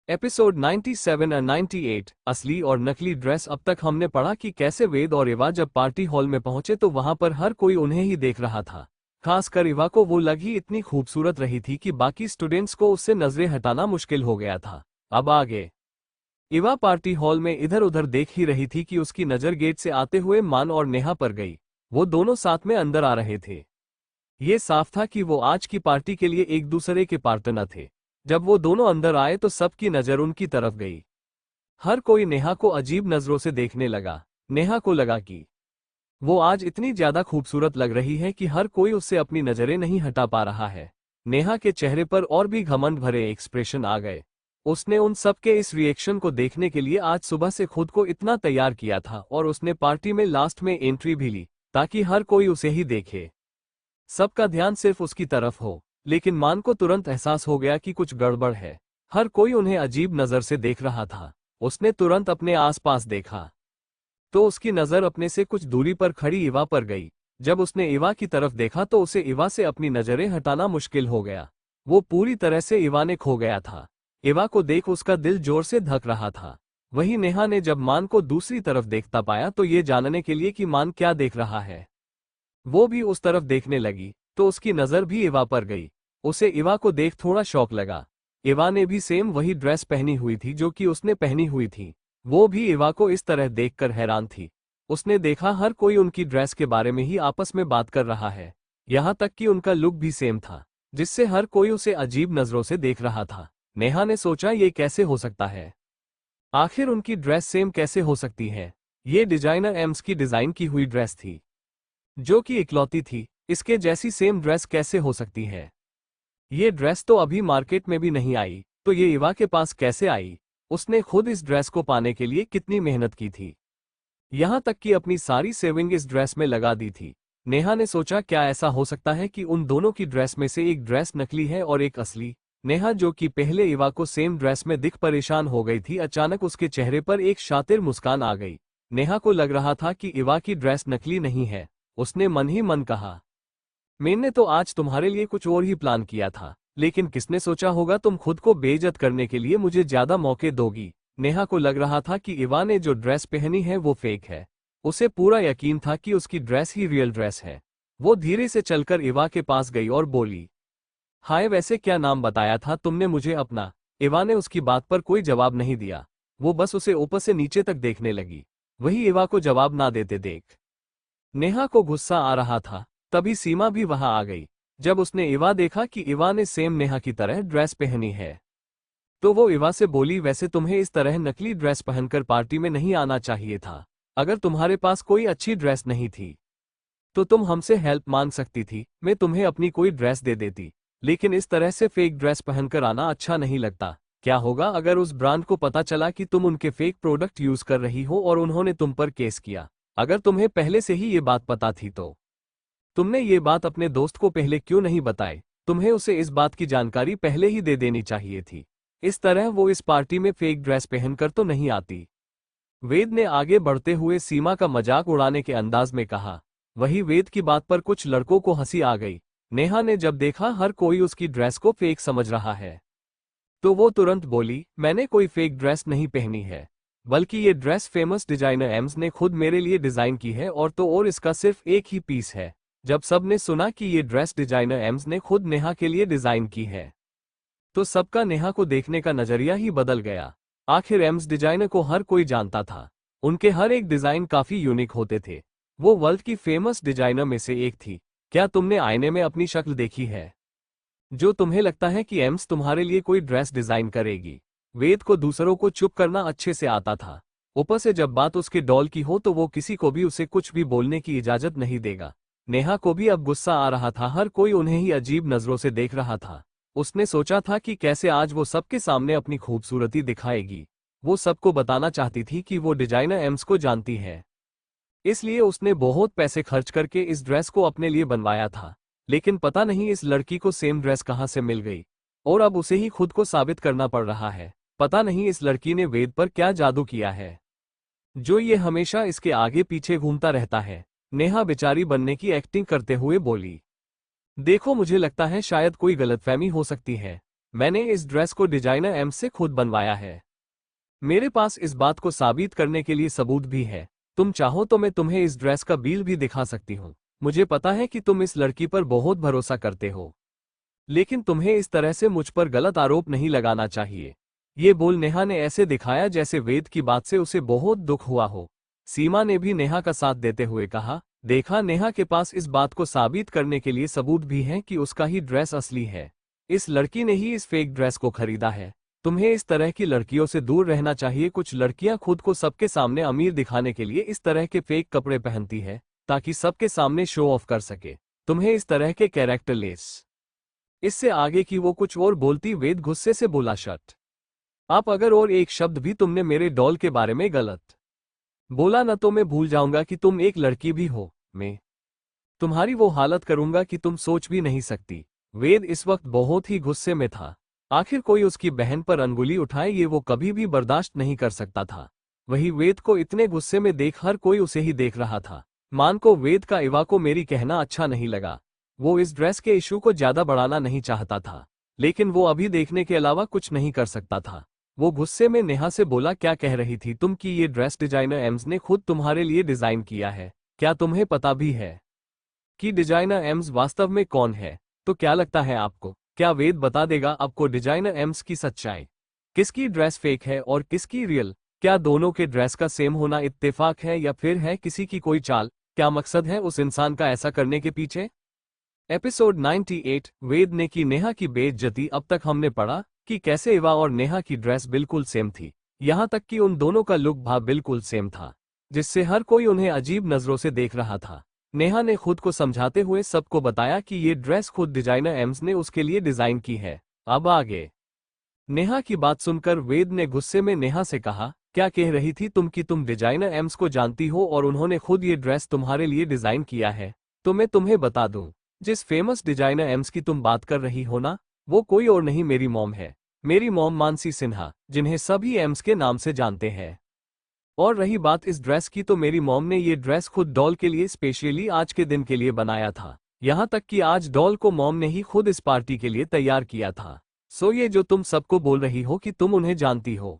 Episode 97 और 98 असली और नकली ड्रेस। अब तक हमने पढ़ा कि कैसे वेद और इवा जब पार्टी हॉल में पहुंचे तो वहां पर हर कोई उन्हें ही देख रहा था। खासकर इवा को वो लगी इतनी खूबसूरत रही थी कि बाकी स्टूडेंट्स को उससे नजरें हटाना मुश्किल हो गया था। अब आगे इवा पार्टी हॉल में इधर उधर देख ही रही थी कि उसकी नजर गेट से आते हुए मान और नेहा पर गई। वो दोनों साथ में अंदर आ रहे थे। ये साफ था कि वो आज की पार्टी के लिए एक दूसरे के पार्टनर थे। जब वो दोनों अंदर आए तो सबकी नजर उनकी तरफ गई। हर कोई नेहा को अजीब नजरों से देखने लगा। नेहा को लगा कि वो आज इतनी ज्यादा खूबसूरत लग रही है कि हर कोई उससे अपनी नजरें नहीं हटा पा रहा है। नेहा के चेहरे पर और भी घमंड भरे एक्सप्रेशन आ गए। उसने उन सब के इस रिएक्शन को देखने के लिए आज सुबह से खुद को इतना तैयार किया था और उसने पार्टी में लास्ट में एंट्री भी ली ताकि हर कोई उसे ही देखे, सबका ध्यान सिर्फ उसकी तरफ हो। लेकिन मान को तुरंत एहसास हो गया कि कुछ गड़बड़ है। हर कोई उन्हें अजीब नजर से देख रहा था। उसने तुरंत अपने आसपास देखा तो उसकी नजर अपने से कुछ दूरी पर खड़ी इवा पर गई। जब उसने इवा की तरफ देखा तो उसे इवा से अपनी नजरें हटाना मुश्किल हो गया। वो पूरी तरह से इवा ने खो गया था। इवा को देख उसका दिल जोर से धक रहा था। वहीं नेहा ने जब मान को दूसरी तरफ देखता पाया तो ये जानने के लिए कि मान क्या देख रहा है, वो भी उस तरफ देखने लगी तो उसकी नजर भी इवा पर गई। उसे इवा को देख थोड़ा शौक लगा। इवा ने भी सेम वही ड्रेस पहनी हुई थी जो कि उसने पहनी हुई थी। वो भी इवा को इस तरह देखकर हैरान थी। उसने देखा हर कोई उनकी ड्रेस के बारे में ही आपस में बात कर रहा है। यहाँ तक कि उनका लुक भी सेम था, जिससे हर कोई उसे अजीब नजरों से देख रहा था। नेहा ने सोचा ये कैसे हो सकता है, आखिर उनकी ड्रेस सेम कैसे हो सकती है। ये डिजाइनर एम्स की डिजाइन की हुई ड्रेस थी जो कि इकलौती थी। इसके जैसी सेम ड्रेस कैसे हो सकती है। ये ड्रेस तो अभी मार्केट में भी नहीं आई, तो ये इवा के पास कैसे आई। उसने खुद इस ड्रेस को पाने के लिए कितनी मेहनत की थी, यहाँ तक कि अपनी सारी सेविंग इस ड्रेस में लगा दी थी। नेहा ने सोचा क्या ऐसा हो सकता है कि उन दोनों की ड्रेस में से एक ड्रेस नकली है और एक असली। नेहा जो कि पहले इवा को सेम ड्रेस में दिख परेशान हो गई थी, अचानक उसके चेहरे पर एक शातिर मुस्कान आ गई। नेहा को लग रहा था कि इवा की ड्रेस नकली नहीं है। उसने मन ही मन कहा, मैंने तो आज तुम्हारे लिए कुछ और ही प्लान किया था, लेकिन किसने सोचा होगा तुम खुद को बेइज्जत करने के लिए मुझे ज्यादा मौके दोगी। नेहा को लग रहा था कि इवा ने जो ड्रेस पहनी है वो फेक है। उसे पूरा यकीन था कि उसकी ड्रेस ही रियल ड्रेस है। वो धीरे से चलकर इवा के पास गई और बोली, हाय वैसे क्या नाम बताया था तुमने मुझे अपना। इवा ने उसकी बात पर कोई जवाब नहीं दिया। वो बस उसे ऊपर से नीचे तक देखने लगी। वही इवा को जवाब ना देते देख नेहा को गुस्सा आ रहा था। तभी सीमा भी वहां आ गई। जब उसने इवा देखा कि इवा ने सेम नेहा की तरह ड्रेस पहनी है तो वो इवा से बोली, वैसे तुम्हें इस तरह नकली ड्रेस पहनकर पार्टी में नहीं आना चाहिए था। अगर तुम्हारे पास कोई अच्छी ड्रेस नहीं थी तो तुम हमसे हेल्प मांग सकती थी, मैं तुम्हें अपनी कोई ड्रेस दे देती। लेकिन इस तरह से फेक ड्रेस पहनकर आना अच्छा नहीं लगता। क्या होगा अगर उस ब्रांड को पता चला कि तुम उनके फेक प्रोडक्ट यूज कर रही हो और उन्होंने तुम पर केस किया। अगर तुम्हें पहले से ही ये बात पता थी तो तुमने ये बात अपने दोस्त को पहले क्यों नहीं बताई। तुम्हें उसे इस बात की जानकारी पहले ही दे देनी चाहिए थी। इस तरह वो इस पार्टी में फेक ड्रेस पहनकर तो नहीं आती। वेद ने आगे बढ़ते हुए सीमा का मजाक उड़ाने के अंदाज में कहा। वही वेद की बात पर कुछ लड़कों को हंसी आ गई। नेहा ने जब देखा हर कोई उसकी ड्रेस को फेक समझ रहा है तो वो तुरंत बोली, मैंने कोई फेक ड्रेस नहीं पहनी है, बल्कि ये ड्रेस फेमस डिजाइनर एम्स ने खुद मेरे लिए डिजाइन की है और इसका सिर्फ एक ही पीस है। जब सबने सुना कि ये ड्रेस डिजाइनर एम्स ने खुद नेहा के लिए डिजाइन की है तो सबका नेहा को देखने का नजरिया ही बदल गया। आखिर एम्स डिजाइनर को हर कोई जानता था। उनके हर एक डिजाइन काफी यूनिक होते थे। वो वर्ल्ड की फेमस डिजाइनर में से एक थी। क्या तुमने आईने में अपनी शक्ल देखी है जो तुम्हें लगता है कि एम्स तुम्हारे लिए कोई ड्रेस डिजाइन करेगी। वेद को दूसरों को चुप करना अच्छे से आता था। ऊपर से जब बात उसके डॉल की हो तो वो किसी को भी उसे कुछ भी बोलने की इजाजत नहीं देगा। नेहा को भी अब गुस्सा आ रहा था। हर कोई उन्हें ही अजीब नजरों से देख रहा था। उसने सोचा था कि कैसे आज वो सबके सामने अपनी खूबसूरती दिखाएगी। वो सबको बताना चाहती थी कि वो डिजाइनर एम्स को जानती है, इसलिए उसने बहुत पैसे खर्च करके इस ड्रेस को अपने लिए बनवाया था। लेकिन पता नहीं इस लड़की को सेम ड्रेस कहां से मिल गई और अब उसे ही खुद को साबित करना पड़ रहा है। पता नहीं इस लड़की ने वेद पर क्या जादू किया है जो ये हमेशा इसके आगे पीछे घूमता रहता है। नेहा बेचारी बनने की एक्टिंग करते हुए बोली, देखो मुझे लगता है शायद कोई गलतफहमी हो सकती है। मैंने इस ड्रेस को डिजाइनर एम से खुद बनवाया है। मेरे पास इस बात को साबित करने के लिए सबूत भी है। तुम चाहो तो मैं तुम्हें इस ड्रेस का बिल भी दिखा सकती हूँ। मुझे पता है कि तुम इस लड़की पर बहुत भरोसा करते हो, लेकिन तुम्हें इस तरह से मुझ पर गलत आरोप नहीं लगाना चाहिए। ये बोल नेहा ने ऐसे दिखाया जैसे वेद की बात से उसे बहुत दुख हुआ हो। सीमा ने भी नेहा का साथ देते हुए कहा, देखा, नेहा के पास इस बात को साबित करने के लिए सबूत भी हैं कि उसका ही ड्रेस असली है। इस लड़की ने ही इस फेक ड्रेस को खरीदा है। तुम्हें इस तरह की लड़कियों से दूर रहना चाहिए। कुछ लड़कियां खुद को सबके सामने अमीर दिखाने के लिए इस तरह के फेक कपड़े पहनती है ताकि सबके सामने शो ऑफ कर सके। तुम्हें इस तरह के कैरेक्टर लेस। इससे आगे की वो कुछ और बोलती वेद गुस्से से बोला, शट आप, अगर और एक शब्द भी तुमने मेरे डॉल के बारे में गलत बोला न तो मैं भूल जाऊंगा कि तुम एक लड़की भी हो। मैं तुम्हारी वो हालत करूंगा कि तुम सोच भी नहीं सकती। वेद इस वक्त बहुत ही गुस्से में था। आखिर कोई उसकी बहन पर अंगुली उठाए ये वो कभी भी बर्दाश्त नहीं कर सकता था। वही वेद को इतने गुस्से में देख हर कोई उसे ही देख रहा था। मान को वेद का इवा को मेरी कहना अच्छा नहीं लगा। वो इस ड्रेस के इशू को ज्यादा बढ़ाना नहीं चाहता था, लेकिन वो अभी देखने के अलावा कुछ नहीं कर सकता था। वो गुस्से में नेहा से बोला, क्या कह रही थी तुम कि ये ड्रेस डिजाइनर एम्स ने खुद तुम्हारे लिए डिजाइन किया है? क्या तुम्हें पता भी है कि डिजाइनर एम्स वास्तव में कौन है? तो क्या लगता है आपको, क्या वेद बता देगा आपको डिजाइनर एम्स की सच्चाई? किसकी ड्रेस फेक है और किसकी रियल? क्या दोनों के ड्रेस का सेम होना इत्तेफाक है या फिर है किसी की कोई चाल? क्या मकसद है उस इंसान का ऐसा करने के पीछे? एपिसोड 98, वेद ने की नेहा की बेइज्जती। अब तक हमने पढ़ा कि कैसे इवा और नेहा की ड्रेस बिल्कुल सेम थी। यहां तक कि उन दोनों का लुक भी बिल्कुल सेम था, जिससे हर कोई उन्हें अजीब नजरों से देख रहा था। नेहा ने खुद को समझाते हुए सबको बताया कि ये ड्रेस खुद डिजाइनर एम्स ने उसके लिए डिजाइन की है। अब आगे। नेहा की बात सुनकर वेद ने गुस्से में नेहा से कहा, क्या कह रही थी तुम कि तुम डिजाइनर एम्स को जानती हो और उन्होंने खुद ये ड्रेस तुम्हारे लिए डिजाइन किया है? तो मैं तुम्हें बता दूं, जिस फेमस डिजाइनर एम्स की तुम बात कर रही हो ना, वो कोई और नहीं, मेरी मॉम है। मेरी मॉम मानसी सिन्हा, जिन्हें सभी एम्स के नाम से जानते हैं। और रही बात इस ड्रेस की, तो मेरी मॉम ने ये ड्रेस खुद डॉल के लिए स्पेशली आज के दिन के लिए बनाया था। यहाँ तक कि आज डॉल को मॉम ने ही खुद इस पार्टी के लिए तैयार किया था। सो ये जो तुम सबको बोल रही हो कि तुम उन्हें जानती हो,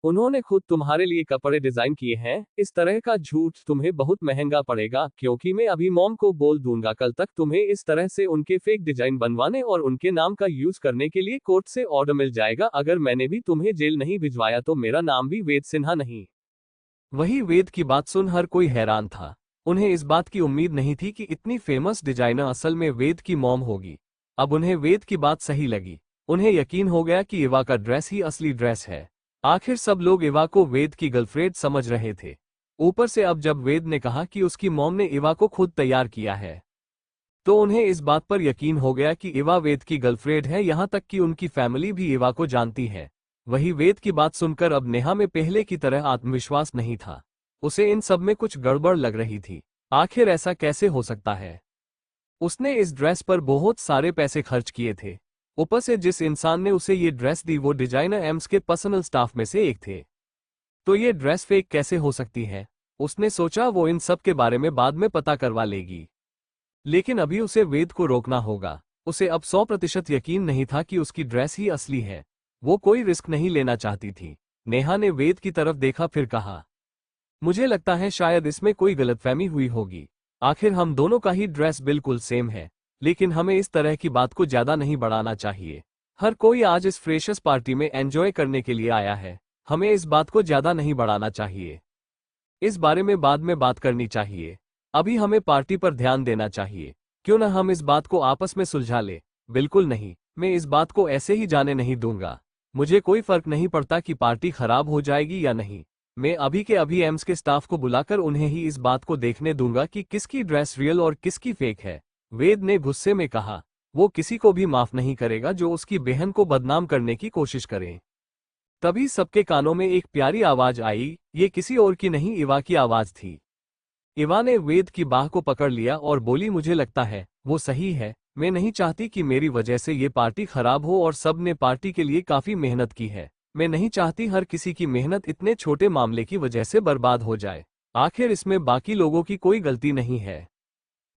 उन्होंने खुद तुम्हारे लिए कपड़े डिजाइन किए हैं, इस तरह का झूठ तुम्हें बहुत महंगा पड़ेगा। क्योंकि मैं अभी मॉम को बोल दूंगा, कल तक तुम्हें इस तरह से उनके फेक डिजाइन बनवाने और उनके नाम का यूज करने के लिए कोर्ट से ऑर्डर मिल जाएगा। अगर मैंने भी तुम्हें जेल नहीं भिजवाया तो मेरा नाम भी वेद सिन्हा नहीं। वही वेद की बात सुन हर कोई हैरान था। उन्हें इस बात की उम्मीद नहीं थी कि इतनी फेमस डिजाइनर असल में वेद की मॉम होगी। अब उन्हें वेद की बात सही लगी। उन्हें यकीन हो गया कि इवा का ड्रेस ही असली ड्रेस है। आखिर सब लोग इवा को वेद की गर्लफ्रेंड समझ रहे थे। ऊपर से अब जब वेद ने कहा कि उसकी मॉम ने इवा को खुद तैयार किया है, तो उन्हें इस बात पर यकीन हो गया कि इवा वेद की गर्लफ्रेंड है। यहां तक कि उनकी फैमिली भी इवा को जानती है। वही वेद की बात सुनकर अब नेहा में पहले की तरह आत्मविश्वास नहीं था। उसे इन सब में कुछ गड़बड़ लग रही थी। आखिर ऐसा कैसे हो सकता है? उसने इस ड्रेस पर बहुत सारे पैसे खर्च किए थे। ऊपर से जिस इंसान ने उसे ये ड्रेस दी वो डिजाइनर एम्स के पर्सनल स्टाफ में से एक थे। तो ये ड्रेस फेक कैसे हो सकती है? उसने सोचा वो इन सब के बारे में बाद में पता करवा लेगी, लेकिन अभी उसे वेद को रोकना होगा। उसे अब 100% यकीन नहीं था कि उसकी ड्रेस ही असली है। वो कोई रिस्क नहीं लेना चाहती थी। नेहा ने वेद की तरफ देखा, फिर कहा, मुझे लगता है शायद इसमें कोई गलतफहमी हुई होगी। आखिर हम दोनों का ही ड्रेस बिल्कुल सेम है, लेकिन हमें इस तरह की बात को ज्यादा नहीं बढ़ाना चाहिए। हर कोई आज इस फ्रेशर्स पार्टी में एंजॉय करने के लिए आया है। हमें इस बात को ज्यादा नहीं बढ़ाना चाहिए। इस बारे में बाद में बात करनी चाहिए। अभी हमें पार्टी पर ध्यान देना चाहिए। क्यों ना हम इस बात को आपस में सुलझा ले? बिल्कुल नहीं, मैं इस बात को ऐसे ही जाने नहीं दूंगा। मुझे कोई फर्क नहीं पड़ता कि पार्टी खराब हो जाएगी या नहीं। मैं अभी के अभी एम्स के स्टाफ को बुलाकर उन्हें ही इस बात को देखने दूंगा कि किसकी ड्रेस रियल और किसकी फेक है। वेद ने गुस्से में कहा, वो किसी को भी माफ नहीं करेगा जो उसकी बहन को बदनाम करने की कोशिश करे। तभी सबके कानों में एक प्यारी आवाज आई। ये किसी और की नहीं, इवा की आवाज थी। इवा ने वेद की बाह को पकड़ लिया और बोली, मुझे लगता है वो सही है। मैं नहीं चाहती कि मेरी वजह से ये पार्टी खराब हो और सब ने पार्टी के लिए काफी मेहनत की है। मैं नहीं चाहती हर किसी की मेहनत इतने छोटे मामले की वजह से बर्बाद हो जाए। आखिर इसमें बाकी लोगों की कोई गलती नहीं है।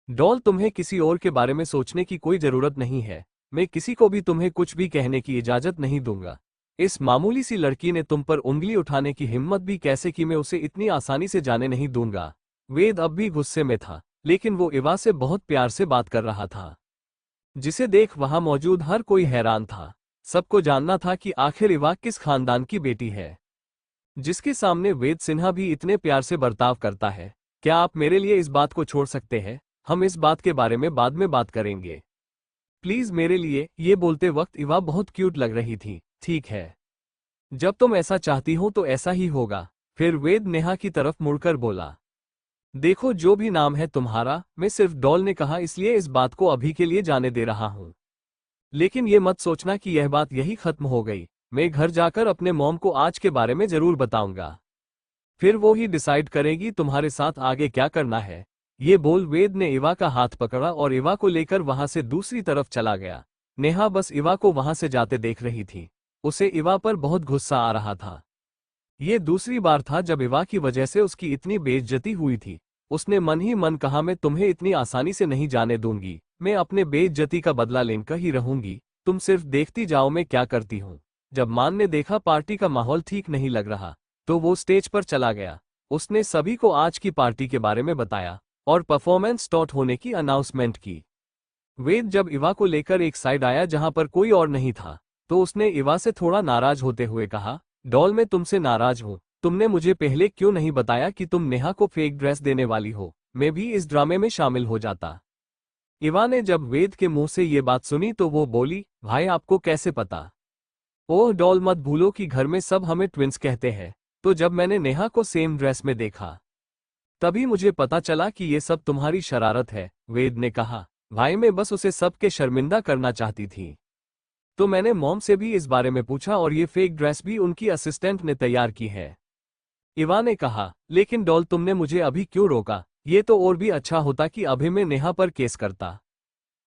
डॉल, तुम्हें किसी और के बारे में सोचने की कोई जरूरत नहीं है। मैं किसी को भी तुम्हें कुछ भी कहने की इजाजत नहीं दूंगा। इस मामूली सी लड़की ने तुम पर उंगली उठाने की हिम्मत भी कैसे की, मैं उसे इतनी आसानी से जाने नहीं दूंगा। वेद अब भी गुस्से में था, लेकिन वो इवा से बहुत प्यार से बात कर रहा था, जिसे देख वहां मौजूद हर कोई हैरान था। सबको जानना था कि आखिर इवा किस खानदान की बेटी है, जिसके सामने वेद सिन्हा भी इतने प्यार से बर्ताव करता है। क्या आप मेरे लिए इस बात को छोड़ सकते हैं? हम इस बात के बारे में बाद में बात करेंगे, प्लीज मेरे लिए। ये बोलते वक्त इवा बहुत क्यूट लग रही थी। ठीक है, जब तुम ऐसा चाहती हो तो ऐसा ही होगा। फिर वेद नेहा की तरफ मुड़कर बोला, देखो जो भी नाम है तुम्हारा, मैं सिर्फ डॉल ने कहा इसलिए इस बात को अभी के लिए जाने दे रहा हूं। लेकिन ये मत सोचना कि यह बात यही खत्म हो गई। मैं घर जाकर अपने मॉम को आज के बारे में जरूर बताऊंगा, फिर वो ही डिसाइड करेगी तुम्हारे साथ आगे क्या करना है। ये बोल वेद ने इवा का हाथ पकड़ा और इवा को लेकर वहां से दूसरी तरफ चला गया। नेहा बस इवा को वहां से जाते देख रही थी। उसे इवा पर बहुत गुस्सा आ रहा था। ये दूसरी बार था जब इवा की वजह से उसकी इतनी बेइज्जती हुई थी। उसने मन ही मन कहा, मैं तुम्हें इतनी आसानी से नहीं जाने दूंगी, मैं अपने बेइज्जती का बदला लेकर ही रहूंगी। तुम सिर्फ देखती जाओ मैं क्या करती हूँ। जब मान ने देखा पार्टी का माहौल ठीक नहीं लग रहा, तो वो स्टेज पर चला गया। उसने सभी को आज की पार्टी के बारे में बताया और परफॉर्मेंस स्टार्ट होने की अनाउंसमेंट की। वेद जब इवा को लेकर एक साइड आया जहां पर कोई और नहीं था, तो उसने इवा से थोड़ा नाराज होते हुए कहा, डॉल मैं तुमसे नाराज हूं। तुमने मुझे पहले क्यों नहीं बताया कि तुम नेहा को फेक ड्रेस देने वाली हो? मैं भी इस ड्रामे में शामिल हो जाता। इवा ने जब वेद के मुंह से ये बात सुनी तो वो बोली, भाई आपको कैसे पता? ओह डॉल मत भूलो कि घर में सब हमें ट्विंस कहते हैं। तो जब मैंने नेहा को सेम ड्रेस में देखा, तभी मुझे पता चला कि ये सब तुम्हारी शरारत है। वेद ने कहा, भाई मैं बस उसे सबके शर्मिंदा करना चाहती थी। तो मैंने मॉम से भी इस बारे में पूछा और ये फेक ड्रेस भी उनकी असिस्टेंट ने तैयार की है। इवा ने कहा, लेकिन डॉल तुमने मुझे अभी क्यों रोका? ये तो और भी अच्छा होता कि अभी मैं नेहा पर केस करता।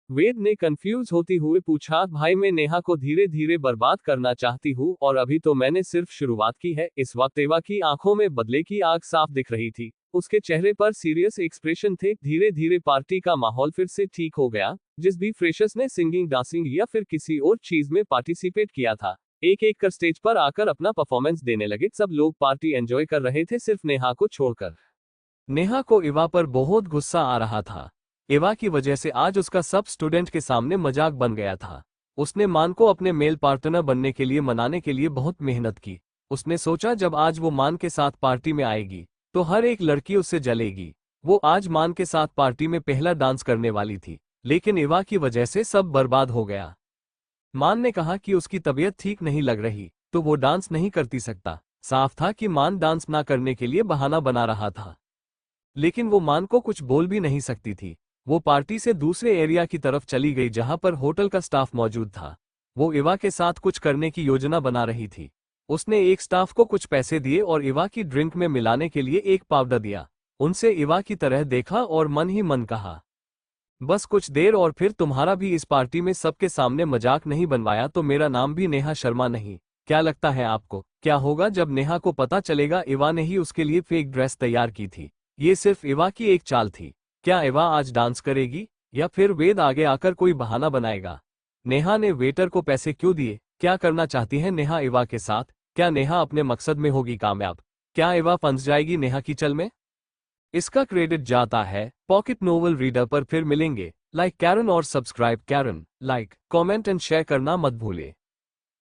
वेद ने कंफ्यूज होती हुए पूछा, भाई मैं नेहा को धीरे धीरे बर्बाद करना चाहती हूँ और अभी तो मैंने सिर्फ शुरुआत की है। इस वक्त इवा की आंखों में बदले की आग साफ दिख रही थी। उसके चेहरे पर सीरियस एक्सप्रेशन थे। धीरे धीरे पार्टी का माहौल फिर से ठीक हो गया। जिस भी फ्रेशर्स ने सिंगिंग, डांसिंग या फिर किसी और चीज में पार्टिसिपेट किया था, एक एक कर स्टेज पर आकर अपना परफॉर्मेंस देने लगे। सब लोग पार्टी एंजॉय कर रहे थे, सिर्फ नेहा को छोड़कर। नेहा को इवा पर बहुत गुस्सा आ रहा था। इवा की वजह से आज उसका सब स्टूडेंट के सामने मजाक बन गया था। उसने मान को अपने मेल पार्टनर बनने के लिए मनाने के लिए बहुत मेहनत की। उसने सोचा जब आज वो मान के साथ पार्टी में आएगी तो हर एक लड़की उससे जलेगी। वो आज मान के साथ पार्टी में पहला डांस करने वाली थी, लेकिन इवा की वजह से सब बर्बाद हो गया। मान ने कहा कि उसकी तबीयत ठीक नहीं लग रही, तो वो डांस नहीं करती सकता। साफ था कि मान डांस ना करने के लिए बहाना बना रहा था, लेकिन वो मान को कुछ बोल भी नहीं सकती थी। वो पार्टी से दूसरे एरिया की तरफ चली गई जहां पर होटल का स्टाफ मौजूद था। वो इवा के साथ कुछ करने की योजना बना रही थी। उसने एक स्टाफ को कुछ पैसे दिए और इवा की ड्रिंक में मिलाने के लिए एक पाउडर दिया। उनसे इवा की तरह देखा और मन ही मन कहा, बस कुछ देर और फिर तुम्हारा भी इस पार्टी में सबके सामने मजाक नहीं बनवाया तो मेरा नाम भी नेहा शर्मा नहीं। क्या लगता है आपको क्या होगा जब नेहा को पता चलेगा इवा ने ही उसके लिए फेक ड्रेस तैयार की थी? ये सिर्फ इवा की एक चाल थी। क्या इवा आज डांस करेगी या फिर वेद आगे आकर कोई बहाना बनाएगा? नेहा ने वेटर को पैसे क्यों दिए? क्या करना चाहती है नेहा इवा के साथ? क्या नेहा अपने मकसद में होगी कामयाब? क्या इवा फंस जाएगी नेहा की चल में? इसका क्रेडिट जाता है पॉकेट नोवेल रीडर पर। फिर मिलेंगे। लाइक कैरन और सब्सक्राइब कैरन, लाइक, कमेंट एंड शेयर करना मत भूले।